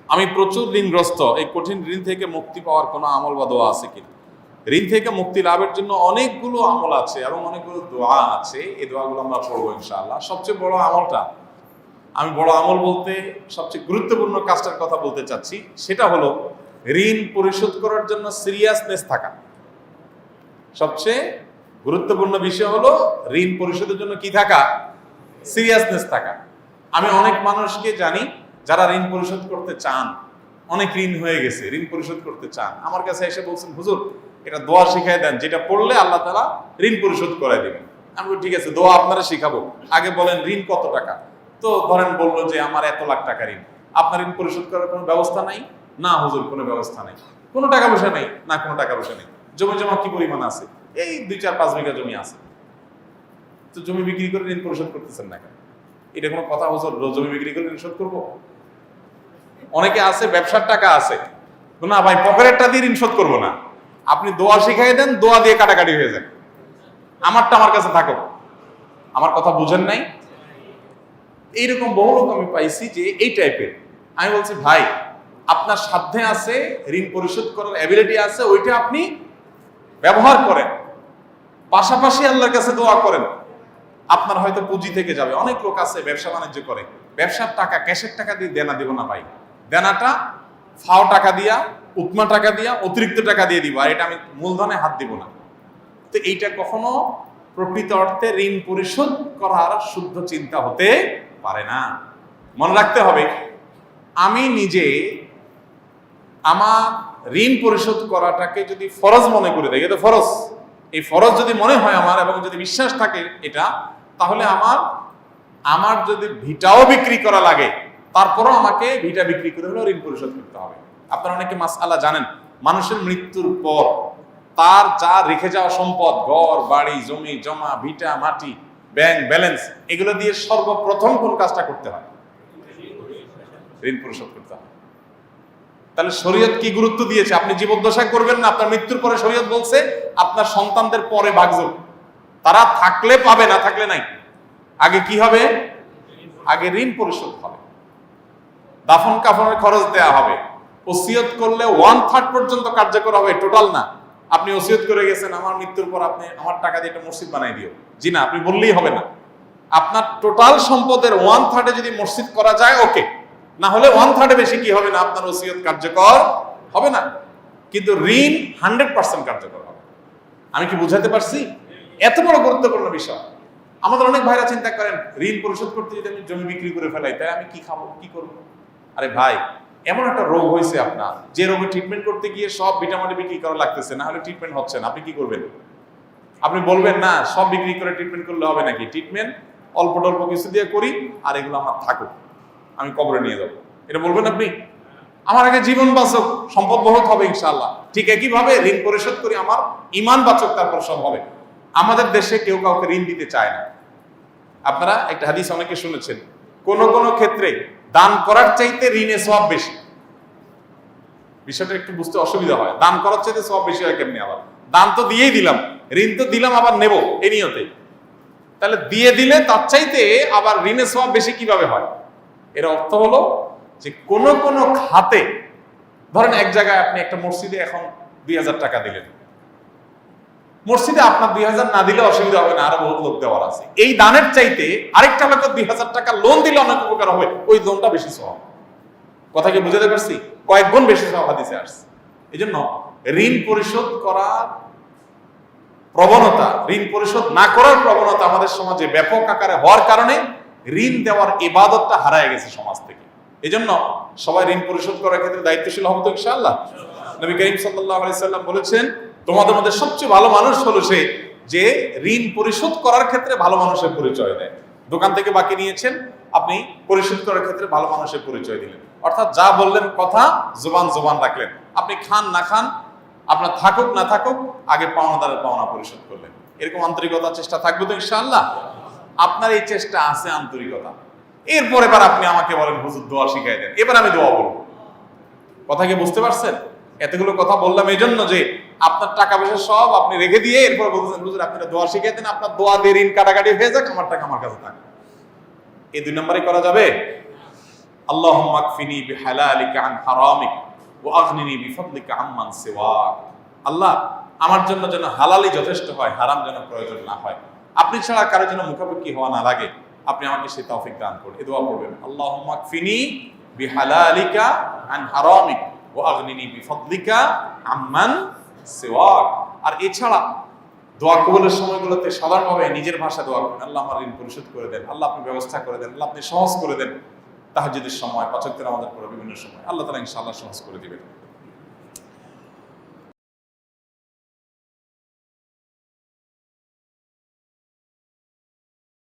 আমি প্রচুর ঋণগ্রস্ত, এই কঠিন ঋণ থেকে মুক্তি পাওয়ার কোনো আমল বা দোয়া আছে কিনা? ঋণ থেকে মুক্তি লাভের জন্য অনেকগুলো আমল আছে এবং অনেকগুলো দোয়া আছে। এই দোয়াগুলো আমরা পড়বো ইনশাআল্লাহ। সবচেয়ে বড় আমলটা, আমি বড় আমল বলতে সবচেয়ে গুরুত্বপূর্ণ কাজটার কথা বলতে চাচ্ছি, সেটা হলো ঋণ পরিশোধ করার জন্য সিরিয়াসনেস থাকা। সবচেয়ে গুরুত্বপূর্ণ বিষয় হলো ঋণ পরিশোধের জন্য কি থাকা? সিরিয়াসনেস থাকা। আমি অনেক মানুষকে জানি যারা ঋণ পরিশোধ করতে চান, অনেক ঋণ হয়ে গেছে, ঋণ পরিশোধ করতে চান, আমার কাছে এসে বলছেন, হুজুর এটা দোয়া শিখাই দেন, যেটা পড়লে আল্লাহ তাআলা ঋণ পরিশোধ করে দিবেন। আমি বলি ঠিক আছে, দোয়া আপনারা শিখাবো, আগে বলেন ঋণ কত টাকা। তো ধরেন বললো যে আমার এত লাখ টাকা ঋণ, আপনার ঋণ পরিশোধ করার কোনো ব্যবস্থা নাই? না হুজুর, কোনো ব্যবস্থা নেই। কোনো টাকা পয়সা নেই? না, কোনো টাকা পয়সা নেই। জমি জমা কি পরিমাণ আছে? এই 2-4-5 বিঘা জমি আছে। তো জমি বিক্রি করে ঋণ পরিশোধ করতেছেন না কেন? এটা কোনো কথা হুজুর, জমি বিক্রি করে ঋণ শোধ করবো? অনেকে আছে ব্যবসার টাকা আছে, না ভাই পকেটেরটা দিয়ে ঋণ শোধ করবো না। আপনি দোয়া শিখাই দেন, দোয়া দিয়ে কাটাকাটি হয়ে যায়, আমারটা আমার কাছে থাকো। আমার কথা বুঝেন নাই? এইরকম বহু লোক আমি পাইছি যে এই টাইপের। আমি বলছি ভাই, আপনার সাধ্যে আছে, ঋণ পরিশোধ করার অ্যাবিলিটি আছে, ওইটা আপনি ব্যবহার করেন, পাশাপাশি আল্লাহর কাছে দোয়া করেন। আপনার হয়তো পুঁজি থেকে যাবে। অনেক লোক আছে ব্যবসা বাণিজ্য করে, ব্যবসার টাকা ক্যাশের টাকা দিয়ে দেনা দিব না ভাই, দেনাটা ফাও টাকা দিয়া, উৎমা টাকা দিয়া, অতিরিক্ত টাকা দিয়ে দিব, আর এটা আমি মূলধনে হাত দিব না। তো এইটা কখনো প্রকৃত অর্থে ঋণ পরিশোধ করার শুদ্ধ চিন্তা হতে পারে না। মনে রাখতে হবে, আমি নিজে আমার ঋণ পরিশোধ করাটাকে যদি ফরজ মনে করে দেখি, তো ফরজ, এই ফরজ যদি মনে হয় আমার এবং যদি বিশ্বাস থাকে এটা, তাহলে আমার যদি ভিটাও বিক্রি করা লাগে, তারপরও আমাকে ভিটা বিক্রি করে হলেও ঋণ পরিশোধ করতে হবে। আপনারা অনেকে মাসআলা জানেন, মানুষের মৃত্যুর পর তার যা রেখে যাওয়া সম্পদ, ঘর বাড়ি জমি জমা ভিটা মাটি ব্যাংক ব্যালেন্স, এগুলো দিয়ে সর্বপ্রথম কোন কাজটা করতে হয়? ঋণ পরিশোধ করতে হয়। তাহলে শরীয়ত কি গুরুত্ব দিয়েছে? আপনি জীবদ্দশায় করবেন না, আপনার মৃত্যুর পরে শরীয়ত বলছে আপনার সন্তানদের পরে ভাগযোগ, তারা থাকলে পাবে, না থাকলে নাই। আগে কি হবে? আগে ঋণ পরিশোধ হবে, দাফন কাফনের খরচ দেয়া হবে, ওসিয়ত করলে 1/3 পর্যন্ত কার্যকর হবে, টোটাল না। আপনি ওসিয়ত করে গেছেন আমার মৃত্যুর পর আপনি আমার টাকা দিয়ে একটা মসজিদ বানাই দিও, জি না, আপনি বললেই হবে না। আপনার টোটাল সম্পদের 1/3 যদি মসজিদ করা যায় ওকে, না হলে 1/3 বেশি কি হবে না, আপনার ওসিয়ত কার্যকর হবে না। কিন্তু ঋণ 100% কার্যকর হবে। আমি কি বুঝাতে পারছি? এত বড় গুরুত্বপূর্ণ বিষয়। আমাদের অনেক ভাইরা চিন্তা করেন, ঋণ পরিশোধ করতে যদি আমি জমি বিক্রি করে ফেলাই, তাই আমি কি খাবো, কি করবো? আরে ভাই, এমন একটা রোগ হয়েছে আপনার, যে রোগে ট্রিটমেন্ট করতে গিয়ে সব ভিটামিন বিক্রি করা লাগতেছে, না হলে ট্রিটমেন্ট হচ্ছে না, আপনি কি করবেন? আপনি বলবেন না সব বিক্রি করে ট্রিটমেন্ট করলে হবে নাকি? ট্রিটমেন্ট অল্প টল্প কিছু দিয়ে করি, আর এগুলো আমার থাকুক, আমি কবরে নিয়ে যাবো, এটা বলবেন আপনি? আমার আগে জীবন বাঁচক, সম্পদ বহুত হবে ইনশাআল্লাহ। ঠিক একইভাবে ঋণ পরিশোধ করি, আমার ইমান বাঁচক, তারপর সব হবে। আমাদের দেশে কেউ কাউকে ঋণ দিতে চায় না। আপনারা একটা হাদিস অনেকে শুনেছেন, কোন কোন ক্ষেত্রে দান করার চাইতে ঋণে সওয়াব বেশি। বিষয়টা একটু বুঝতে অসুবিধা হয়, দান করার চাইতে সওয়াব বেশি হয় কেমনি? আবার দান তো দিয়েই দিলাম, ঋণ তো দিলাম আবার নেব এই নিয়তে, তাহলে দিয়ে দিলে তার চাইতে আবার ঋণে সওয়াব বেশি কিভাবে হয়? এর অর্থ হলো যে কোন কোন খাতে, ধরেন এক জায়গায় আপনি একটা মসজিদে এখন 2000 টাকা দিলেন, মসজিদে আপনার 2000 না দিলে অসুবিধা হবে না, আরো বহুত লোক দেওয়ার আছে। এই দানের চাইতে আরেকটা লোকের 2000 টাকা লোন দিলে অনেক উপকার হবে, ওই লোনটা বেশি সওয়াব। কথা কি বুঝাতে পারছি? কয়েক গুণ বেশি সওয়াব হাদিসে আসছে। এই জন্য ঋণ পরিশোধ করার প্রবণতা, ঋণ পরিশোধ না করার প্রবণতা আমাদের সমাজে ব্যাপক আকারে হওয়ার কারণে ঋণ দেওয়ার ইবাদতটা হারায় গেছে সমাজ থেকে। এই জন্য সবাই ঋণ পরিশোধ করার ক্ষেত্রে দায়িত্বশীল হবো তো ইনশাআল্লাহ। নবী করিম সাল্লাল্লাহু আলাইহি সাল্লাম বলেছেন, তোমাদের মধ্যে সবচেয়ে ভালো মানুষ হলো সে যে ঋণ পরিশোধ করার ক্ষেত্রে ভালো মানুষের পরিচয় দেয়। দোকান থেকে বাকি নিয়েছেন, আপনি পরিশোধ করার ক্ষেত্রে ভালো মানুষের পরিচয় দিলেন, অর্থাৎ যা বললেন কথা জবান রাখলেন। আপনি খান না খান, আপনার থাকুক না থাকুক, আগে পাওনাদারের পাওনা পরিশোধ করলেন। এরকম আন্তরিকতা চেষ্টা থাকবে তো ইনশাআল্লাহ? আপনার এই চেষ্টা আছে, আন্তরিকতা। এরপর এবার আপনি আমাকে বলেন হুজুর দোয়া শিখাই দেন, এবার আমি দোয়া বলবো। কথা কি বুঝতে পারছেন? এতগুলো কথা বললাম এই জন্য যে আপনার টাকা পয়সা সব আপনি রেখে দিয়ে এরপর বলছেন হুজুর আপনি দোয়া শিখাই দেন, আপনার দোয়া দিয়ে ঋণ কাটাকাটি হয়ে যাক, আমার টাকা আমার কাছে থাক। এই 2 নম্বরই করা যাবে? আল্লাহুম্মা কফিনি বিহালালিকা আন হারামিক ওয়া আগনিনি বিফাদলিকা আম্মান সিওয়াক। আল্লাহ, আমার জন্য যেন হালালই যথেষ্ট হয়, হারাম যেন প্রয়োজন না হয়, আপনি ছাড়া কারো যেন মুখাপেক্ষি হওয়া না লাগে, আপনি আমাকে সেই তৌফিক দান করুন। এই দোয়া পড়বেন, আল্লাহুম্মা কফিনি বিহালালিকা আন হারামিক ওয়া আগনিনি বিফাদলিকা আম্মান সিওয়াক। আর এছাড়া দোয়া কবুলের সময়গুলোতে সাধারণভাবে নিজের ভাষা দোয়া করেন, আল্লাহ আমার ঋণ পরিশোধ করে দেন, আল্লাহ আপনি ব্যবস্থা করে দেন, আল্লাহ আপনি সহজ করে দেন। তাহাজ্জুদের সময়, পাঁচ ওয়াক্তের নামাজের পরে বিভিন্ন সময় আল্লাহ তাআলা ইনশাআল্লাহ সহজ করে দিবেন।